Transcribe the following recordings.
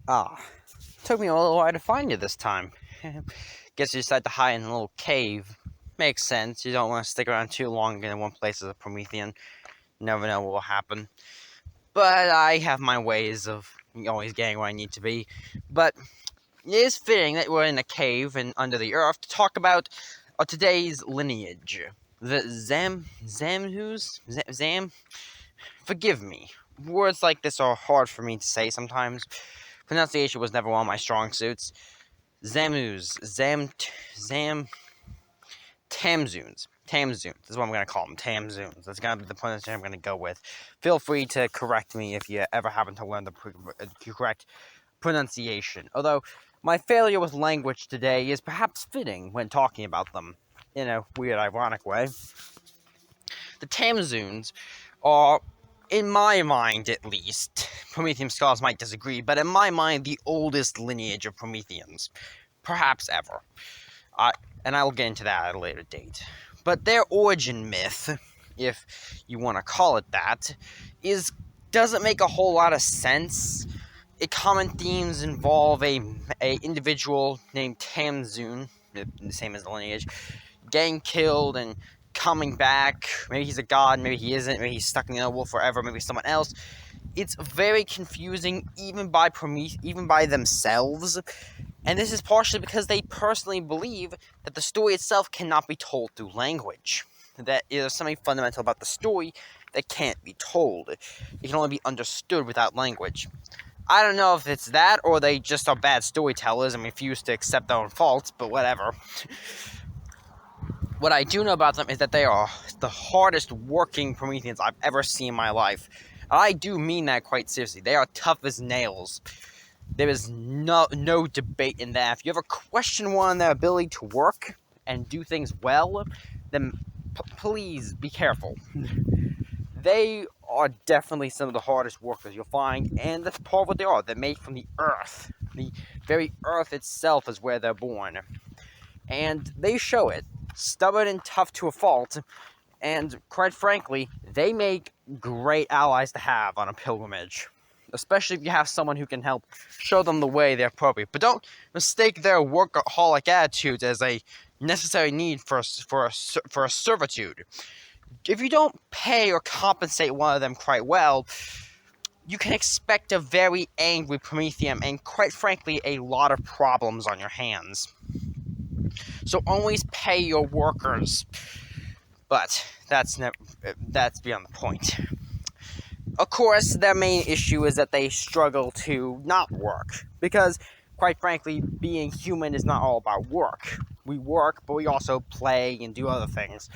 Ah, took me a little while to find you this time. Guess you decided to hide in a little cave. Makes sense. You don't want to stick around too long in one place as a Promethean. Never know what will happen. But I have my ways of always getting where I need to be. But it is fitting that we're in a cave and under the earth to talk about today's lineage. The Zamhus? Zam? Forgive me. Words like this are hard for me to say sometimes. Pronunciation was never one of my strong suits. Zam, Tamzoons. Tamzoons is what I'm going to call them. Tamzoons. That's going to be the pronunciation I'm going to go with. Feel free to correct me if you ever happen to learn the correct pronunciation. Although, my failure with language today is perhaps fitting when talking about them in a weird, ironic way. The Tamzoons are, in my mind at least, Promethean scholars might disagree, but in my mind, the oldest lineage of Prometheans, perhaps ever. And I will get into that at a later date. But their origin myth, if you want to call it that, doesn't make a whole lot of sense. Common themes involve a individual named Tamzoon, the same as the lineage, getting killed and coming back. Maybe he's a god, maybe he isn't, maybe he's stuck in the underworld forever, maybe someone else. It's very confusing, even by themselves. And this is partially because they personally believe that the story itself cannot be told through language. That there's something fundamental about the story that can't be told. It can only be understood without language. I don't know if it's that, or they just are bad storytellers and refuse to accept their own faults, but whatever. What I do know about them is that they are the hardest working Prometheans I've ever seen in my life. And I do mean that quite seriously. They are tough as nails. There is no debate in that. If you ever question one on their ability to work and do things well, then please be careful. They are definitely some of the hardest workers you'll find, and that's part of what they are. They're made from the earth. The very earth itself is where they're born. And they show it. Stubborn and tough to a fault, and quite frankly, they make great allies to have on a pilgrimage. Especially if you have someone who can help show them the way they're appropriate. But don't mistake their workaholic attitudes as a necessary need for a servitude. If you don't pay or compensate one of them quite well, you can expect a very angry Promethean and, quite frankly, a lot of problems on your hands. So always pay your workers. But that's beyond the point. Of course, their main issue is that they struggle to not work. Because, quite frankly, being human is not all about work. We work, but we also play and do other things.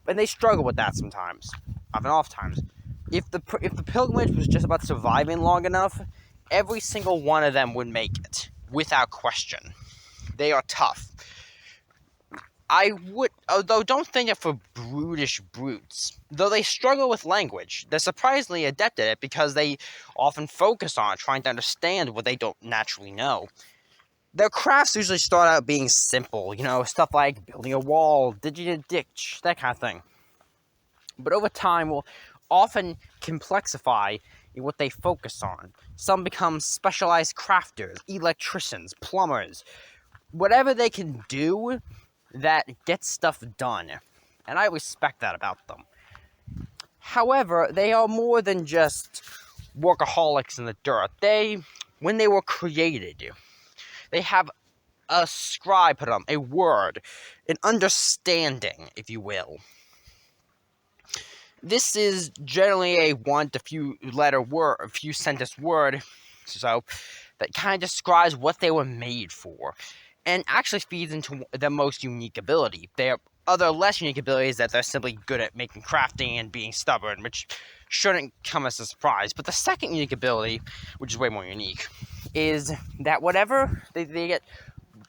And they struggle with that sometimes. Often off times. If the pilgrimage was just about surviving long enough, every single one of them would make it. Without question. They are tough. Although don't think it for brutish brutes. Though they struggle with language, they're surprisingly adept at it because they often focus on trying to understand what they don't naturally know. Their crafts usually start out being simple, stuff like building a wall, digging a ditch, that kind of thing. But over time will often complexify in what they focus on. Some become specialized crafters, electricians, plumbers, whatever they can do that gets stuff done, and I respect that about them. However, they are more than just workaholics in the dirt. When they were created, they have a scribe put on, a word, an understanding, if you will. This is generally a one to few letter word, a few sentence word, so that kind of describes what they were made for. And actually feeds into their most unique ability. Their other less unique abilities that they're simply good at making crafting and being stubborn, which shouldn't come as a surprise. But the second unique ability, which is way more unique, is that whatever they get,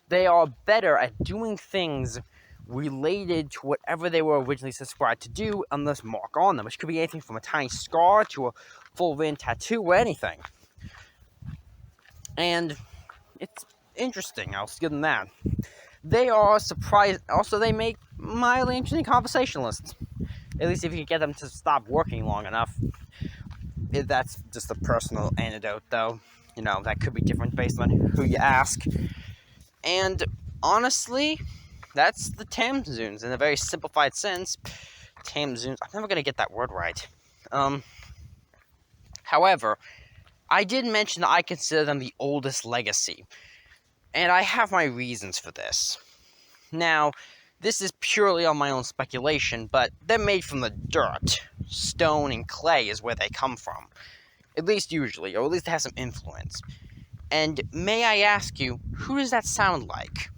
they are better at doing things related to whatever they were originally subscribed to do on this mark on them, which could be anything from a tiny scar to a full-written tattoo or anything. And it's interesting, I'll give them that. They are surprised. Also, they make mildly interesting conversationalists. At least if you get them to stop working long enough. That's just a personal anecdote, though. That could be different based on who you ask. And honestly, that's the Tamzoons in a very simplified sense. Tamzoons, I'm never going to get that word right. However, I did mention that I consider them the oldest legacy, and I have my reasons for this. Now, this is purely on my own speculation, but they're made from the dirt. Stone and clay is where they come from. At least usually, or at least they have some influence. And may I ask you, who does that sound like?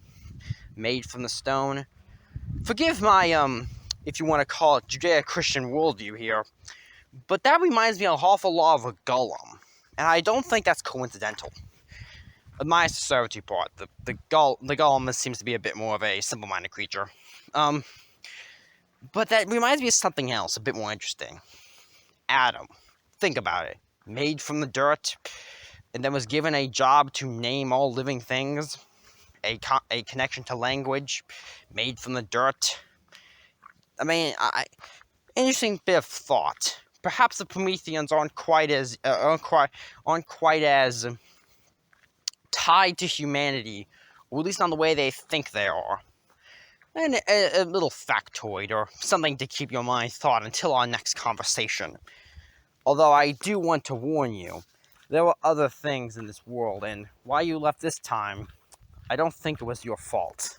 Made from the stone? Forgive my, if you want to call it Judeo-Christian worldview here, but that reminds me an awful lot of a golem. And I don't think that's coincidental. My sincerity part, the golem seems to be a bit more of a simple-minded creature. But that reminds me of something else, a bit more interesting. Adam. Think about it. Made from the dirt, and then was given a job to name all living things. A connection to language, made from the dirt. I mean, interesting bit of thought. Perhaps the Prometheans aren't quite as tied to humanity, or at least not the way they think they are. And a little factoid, or something to keep your mind thought until our next conversation. Although I do want to warn you, there were other things in this world, and why you left this time, I don't think it was your fault.